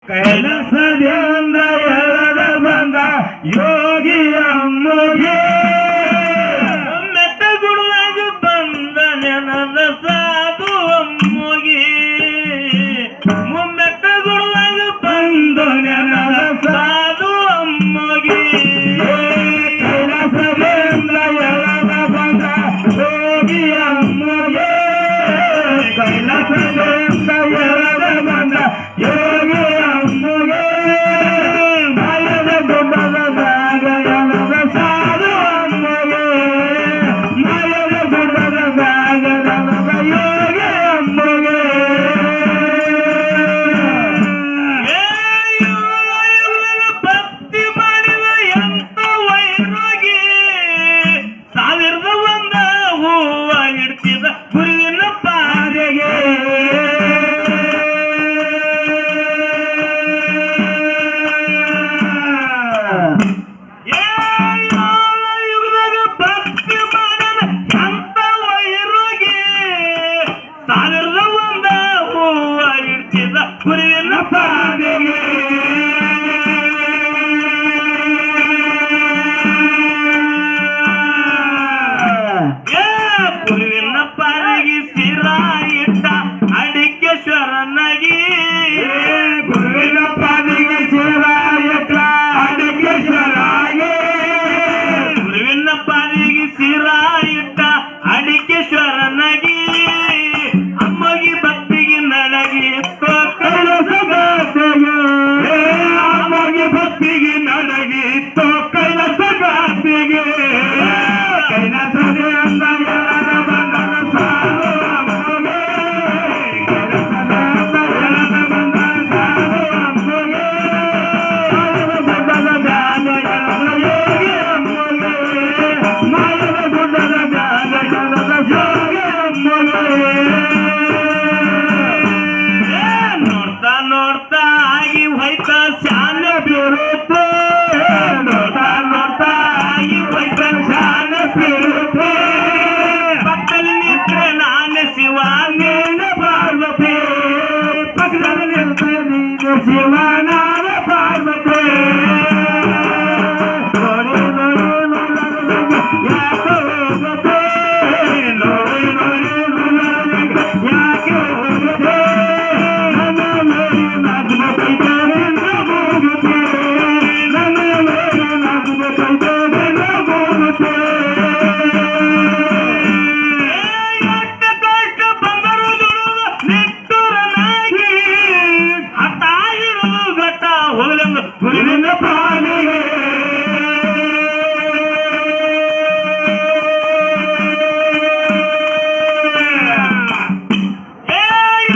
ಕೈಲಾಸದಿಂದ ಎಳೆದ ಬಂದ ಯೋಗಿ ಅಮ್ಮಗೆ ಮೆಟ್ಟಗುಡುವಾಗ ಬಂದ ನೆನದ ಸಾಧು ಅಮ್ಮಗೆ ಮೆಟ್ಟಗುಡುವಾಗ ಬಂದ ನೆನದ ಸಾಧು ಅಮ್ಮಗೆ ಕೈಲಾಸದಿಂದ ಎಳೆದ ಬಂದ ಯೋಗಿ ಅಮ್ಮಗೆ ಕೈಲಾಸದಿಂದ ಎಳೆದ ಬಂದ ಯೋಗಿ ಅಮ್ಮಗೆ ಮಾಯದ ಗುಡ್ಡದ ಸಾಗರದ ಸಾಧು ಅಮ್ಮಗೆ ಮಾಯದ ಗುಡ್ಡದ ಸಾಗರದ ಯೋಗಿ ಅಮ್ಮಗೆ ಭಕ್ತಿ ಮಾಡಿದ ಎಂತ ವೈರೋಗಿ ಸಾವಿರದ ಒಂದ ಹೂವ ಇಡ್ತಿದ ಗುರುವಿನ ಪಾದೆಗೆ ಸಾವಿರದ ಒಂದ ಹೂವ ಇಡ್ತಿದ ಗುರುವಿನ ಪಾದೆಗೆ ಗುರುವಿನ ಪಾದೆಗೆ ಸಿರ ಇಟ್ಟ ಅಡಿಕೇಶ್ವರನಾಗಿ ಗುರುವಿನ ಪಾದೆಗೆ ಸಿರ ಇಟ್ಟ ಅಡಿಕೇಶ್ವರಾಗಿ ಗುರುವಿನ ಪಾದೆಗೆ ಸಿರ ಇಟ್ಟ ಅಡಿಕೇಶ್ವರನಾಗಿ ಅಮ್ಮಗೆ ಭಕ್ತಿಗೆ ನಡಗಿ ಅಮ್ಮಗೆ ಭಕ್ತಿಗೆ ನಡಗಿ ಕೈಲಾಸಗಾತಿಗೆ ಕೈಲಾಸದೆ ಅಂದ ಎಳದ ಬಂದನ ಸಾಧು ಅಮ್ಮಗೆ ಕೈಲಾಸದ ಅಂದ ಎಳದ ಬಂದನ ಸಾಧು ಅಮ್ಮಗೆ ಗುಡ್ಡದ ಧ್ಯಾನ ಎಳದ ಯೋಗಿ ಅಮ್ಮಗೆ ಮಾಯದ ಗುಡ್ಡದ ಧ್ಯಾನ ಎಳದ ಯೋಗಿ ಅಮ್ಮಗೆ ನೋಡ್ತಾ ನೋಡ್ತಾ ಆಗಿ ಹೋಯ್ತ ಶಾನ ಬೀರುತ್ತೆ ನೋಡ್ತಾ ನೋಡ್ತಾ ಆಗಿ ಹೋಯ್ತ ಶಾನ ಬೀರುತ್ತೆ ಪಕ್ಕದಲ್ಲಿ ನಿಂತ್ರೆ ನಾನೇ ಶಿವ ನೀನು ಪಾರ್ವತಿ ಪಕ್ಕದಲ್ಲಿ ನಿಂತ್ರೆ ನೀನು ಶಿವ ನಾನು ಪಾರ್ವತಿ ನೋಡಿ ನೋಡಿ ನೋಡೋದು ಯಾಕೆ ಹೋಗುತ್ತೆ ನೋಡಿ ನೋಡಿ ನೋಡೋದು ಯಾಕೆ ಹೋಗುತ್ತೆ ಗುರುವಿನ ಪಾಲಿಗೆ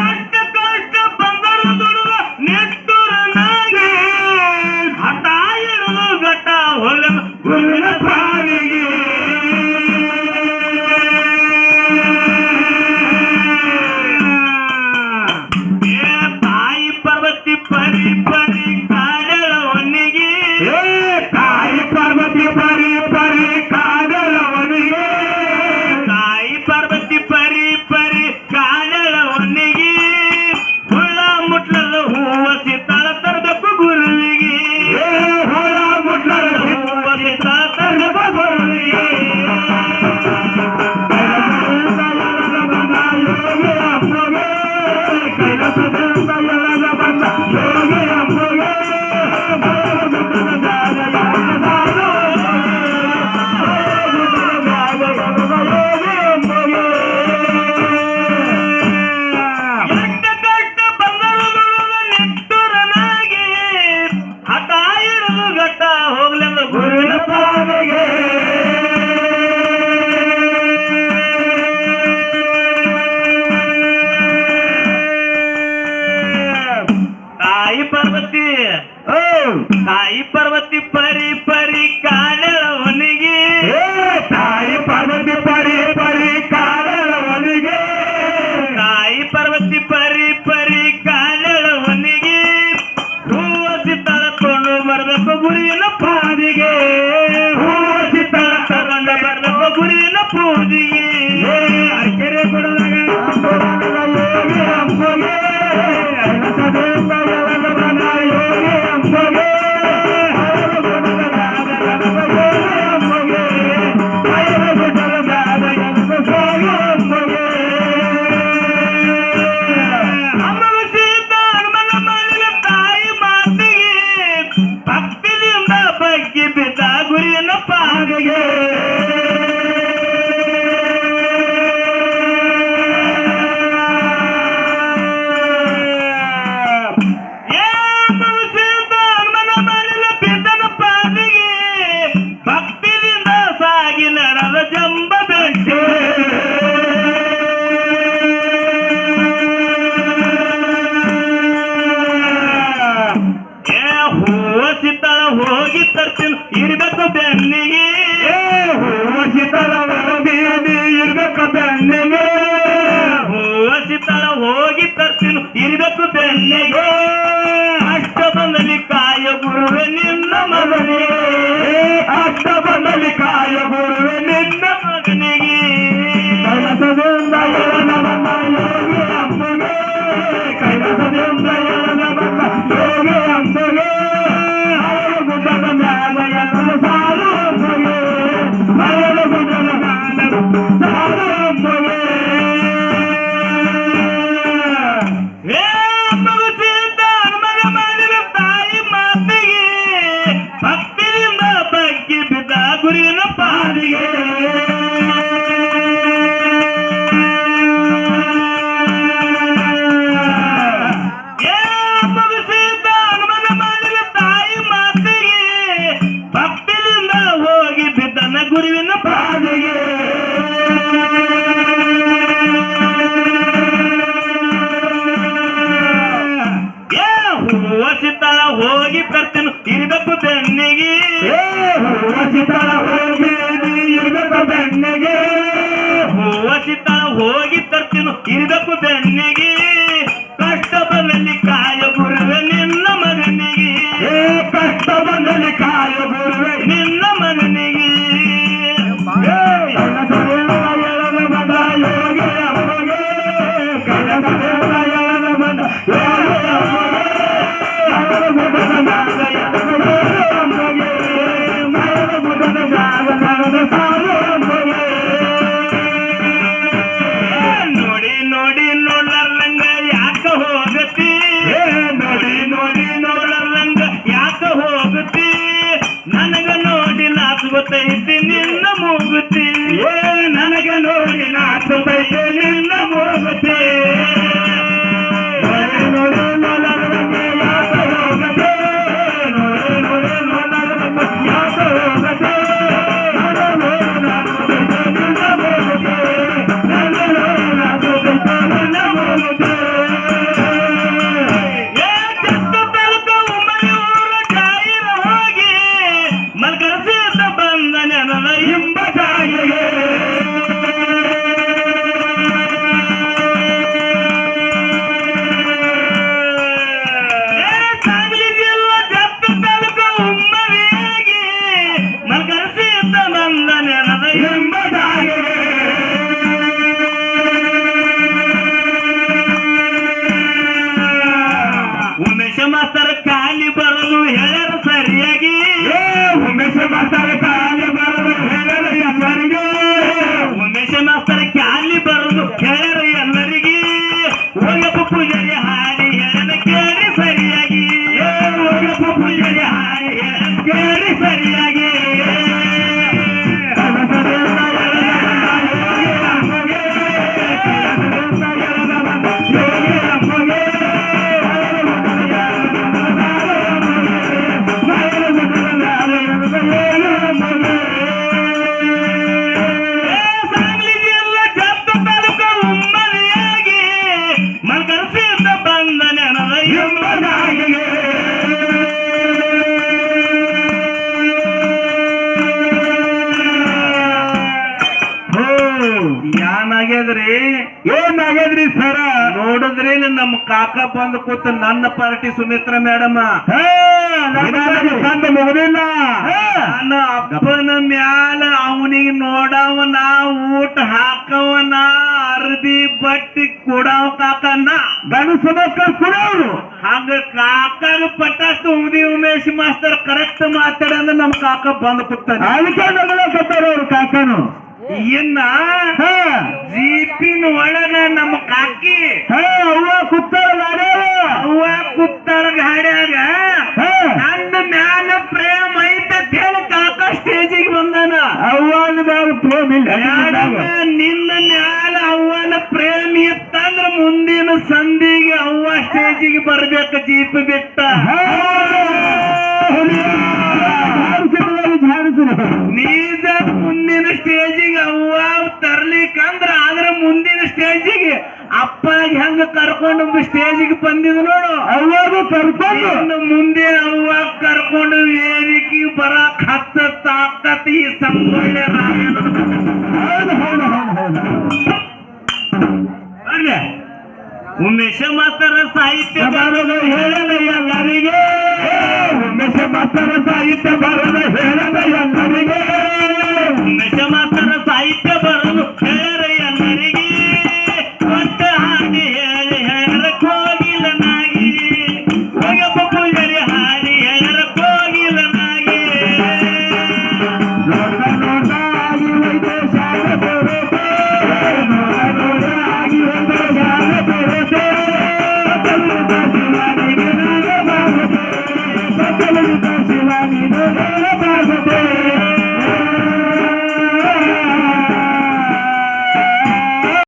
ಎಷ್ಟು ಕಷ್ಟ ಬಂದರು ದುಡುಗ ನಿಟ್ಟುರನಾಗಿ ಹಠ ಇರುವುದು ಘಟ್ಟ ಹೊಲ ಗುರುವಿನ ಪಾಲಿಗೆ ತಾಯಿ ಪಾರ್ವತಿ ಪರಿ ಪರಿ ಕಾಡಳವನಿಗೆ ತಾಯಿ ಪಾರ್ವತಿ ಪರಿ ಪರಿ ಕಾಡಳವನಿಗೆ ತಾಯಿ ಪಾರ್ವತಿ ಪರಿ ಪರಿ ಕಾಡಳವನಿಗೆ ಹುಳ ಮುಟ್ಲದ ಹೂವ ಸಿತಾಳ ತರಬೇಕು ಗುರುವಿಗೆ ಹುಳ ಮುಟ್ಲದ ಹೂವ ಸಿತಾಳ ತರಬೇಕು ಗುರುವಿಗೆ ಕೈಲಾಸದಿಂದ ಎಳದ ಬಂದ ಯೋಗಿ ಅಮ್ಮಗೆ ಎಷ್ಟು ಕಷ್ಟ ಬಂದರು ನಿಟ್ಟುರನಾಗಿ ಹಠ ಇರುವುದು ಘಟ್ಟ ಹೋಗ್ಲೆಂದ ಗುರುವಿನ ಪಾದೆಗೆ ತಾಯಿ ಪಾರ್ವತಿ ತಾಯಿ ಪಾರ್ವತಿ ಪರಿ ಪರಿ ಕಾಡಳವನಿಗೆ ತಾಯಿ ಪಾರ್ವತಿ ಪರಿ ಪರಿ ಕಾಡಳವನಿಗೆ ತಾಯಿ ಪಾರ್ವತಿ ಪರಿ ಪರಿ ಕಾಡಳವನಿಗೆ ಹೂವ ಸಿತ್ತಾಳ ಕೊಂಡು ಬರಬೇಕು ಗುರುವಿನ ಪಾದಿಗೆ ಹೂವ ಸಿತ್ತಾಳ ತಗೊಂಡು ಬರಬೇಕು ಗುರುವಿನ ಪೂಜೆಗೆ ಅರ್ಕೆರೆ ಕೊಡದಾಗ ಯೋಗಿ ಅಮ್ಮಗೆ ಕೈಲಾಸದಿಂದ ಎಳದ ಬಂದ ಹೋಗಿ ತರ್ತೀನಿ ಇರ್ಬೇಕು ಬೆನ್ನಿಗೆ ಹೂವ ಚಿತ್ತಾಳ ಹೋಗಿ ಇರ್ಬೇಕು ಬೆನ್ನಿಗೆ ಹೂವ ಚಿತ್ತಾಳ ಹೋಗಿ ತರ್ತೀನಿ ಇರ್ಬೇಕು ಬೆನ್ನಿಗೆ ಕಷ್ಟ ಬಂದಲ್ಲಿ ಕಾಯ ಗುರುವೆ ನಿನ್ನ ಮಗನಿಗೆ ಕಷ್ಟ ಬಂದಲ್ಲಿ ಕಾಯ ಗುರುವೆ ನಿನ್ನ ಮಗನಿಗೆ ಬಂದ ಯೋಗಿ ಅಮ್ಮಗೆ ಕನಸ ಬಂದ ಯೋಗಿ ನೋಡಿ ನೋಡಿ ನೋಡ್ಲಾರ್ದಂಗ ಯಾಕ ಹೋಗತಿ ನೋಡಿ ನೋಡಿ ನೋಡ್ಲಾರ್ದಂಗ ಯಾಕ ಹೋಗತಿ ನನಗ ನೋಡಿ ನಾಚು ಗೊತ್ತೈತಿ ನಿನ್ನ ಮೂಗುತಿ ನನಗ ನೋಡಿ ನಾಚು ಬೈತೆ ನಿನ್ನ ಮೂಗುತಿ ನೋಡಿ ನೋಡದಂಗ ಯಾಕ ಹೋಗತೆ ನೋಡಿ ನೋಡಿ ನೋಡದಂಗ ಯಾಕ ಹೋಗತೆ ಉಮೇಶ ಮಾಸ್ತರ್ ಖಾಲಿ ಬರಲು ಹೇಳ್ಯಾರ ಸರಿಯಾಗಿ ಉಮೇಶ ಮಾಸ್ತರ್ ಖಾಲಿ ಬರಲು ಹೇಳ್ಯಾರ ಎಲ್ಲರಿಗೆ ಉಮೇಶ ಮಾಸ್ತರ್ ಖಾಲಿ ಬರಲು ಹೇಳ್ಯಾರ ಎಲ್ಲರಿಗೆ ಹೋಗಪ್ಪ ಪೂಜಾರಿ ಹಾಡಿ ಹೇಳದ ಕೇಳಿ ಸರಿಯಾಗಿ ಹೋಗಪ್ಪ ಪೂಜಾರಿ ಹಾಡಿ ಹೇಳದ ಕೇಳಿ ಸರಿಯಾಗಿ ಏನಾಗ್ಯದ್ರಿ ಸರ ನೋಡಿದ್ರಿ ನಮ್ಮ ಕಾಕ ಬಂದು ಕೂತು ನನ್ನ ಪಾರ್ಟಿ ಸುಮಿತ್ರಾ ಮೇಡಮ್ ಕಂಡು ಮುಗುದಿಲ್ಲ ನನ್ನ ಅಪ್ಪನ ಮ್ಯಾಲ ಅವನಿಗೆ ನೋಡವನ ಊಟ ಹಾಕವನ ಅರ್ಬಿ ಬಟ್ಟಿ ಕೊಡವ ಕಾಕನ್ನ ಗಣಸ ಮಕ್ಕಳು ಕುಡವ್ರು ಹಂಗ ಕಾಕಾಗ ಪಟಾಸ್ತು ಉದಿ ಉಮೇಶ್ ಮಾಸ್ತರ್ ಕರೆಕ್ಟ್ ಮಾತಾಡಂದ್ರೆ ನಮ್ ಕಾಕ ಬಂದು ಕೂತಾನೆ ಅದಕ್ಕೆ ನಗಲಕತ್ತಾರ ಅವ್ರು ಕಾಕನು ಇನ್ನ ಜೀಪಿನ ಒಳಗ ನಮ್ಮ ಕಾಕಿ ಅವ್ವ ಕುತ್ತಾರ ಗಾಡ್ಯಾಗ ಅವ್ವ ಕುತ್ತಾಳ ಗಾಡ್ಯಾಗ ನನ್ನ ಮ್ಯಾಲ ಪ್ರೇಮ ಐತೆ ಹೇಳಿ ಕಾಕ ಸ್ಟೇಜಿಗೆ ಬಂದಾನ ಅವ್ವನ ಮ್ಯಾಲ ಪ್ರೇಮ ಇಲ್ಲ ನಿನ್ನ ಮ್ಯಾಲ ಅವ್ವನ ಪ್ರೇಮ ಇತ್ತಂದ್ರ ಮುಂದಿನ ಸಂಧಿಗೆ ಅವ್ವ ಸ್ಟೇಜಿಗೆ ಬರ್ಬೇಕು ಜೀಪ್ ಬಿಟ್ಟ ನೀಜ ಮುಂದಿನ ಸ್ಟೇಜಿಗೆ ಅವ್ವ ತರ್ಲಿಕ್ಕಂದ್ರ ಆದ್ರ ಮುಂದಿನ ಸ್ಟೇಜಿಗೆ ಅಪ್ಪಾಗಿ ಹೆಂಗ ಕರ್ಕೊಂಡು ಸ್ಟೇಜಿಗೆ ಬಂದಿದ್ ನೋಡು ಅವ್ವಾಗ ಕರ್ಕೊಂಡು ಮುಂದೆ ಅವ್ವ ಕರ್ಕೊಂಡು ವೇದಿಕೆಗೆ ಬರಕ್ ಹತ್ತ ತಾಕತ್ ಈ ಸಂಗೊಳ್ಳೆ ಉಮೇಶ ಮಾಸ್ತರ ಸಾಹಿತ್ಯ ಬರೋದು ಹೇಳಲ್ಲ ಎಲ್ಲರಿಗೆ ಉಮೇಶ ಮಾಸ್ತರ ಸಾಹಿತ್ಯ ಬರೋದು ಹೇಳಲ್ಲ ಎಲ್ಲರಿಗೆ ಉಮೇಶ ಮಾಸ್ತರ ಸಾಹಿತ್ಯ ಬರೋದು ಹೇಳರ ಎಲ್ಲರಿಗೆ ಕೊಟ್ಟ ಹಾಡಿ ಹೇಳಿ ಹೇಳರ ಕೋಗಿಲನಾಗಿ ಹೋಗಪ್ಪ ಪೂಜಾರಿ ಹಾಡಿ ಹೇಳರ ಕೋಗಿಲನಾಗಿ ನೋಡ ನೋಡ ಆಗಿ ಹೋಯ್ತು ಶಾಲ ಬರುತ್ತೆ ನೋಡ ನೋಡ ಆಗಿ ಹೋಯ್ತು ಶಾಲ ಬರುತ್ತೆ ಶಿವಾನಿ ಶಿವಾನಿ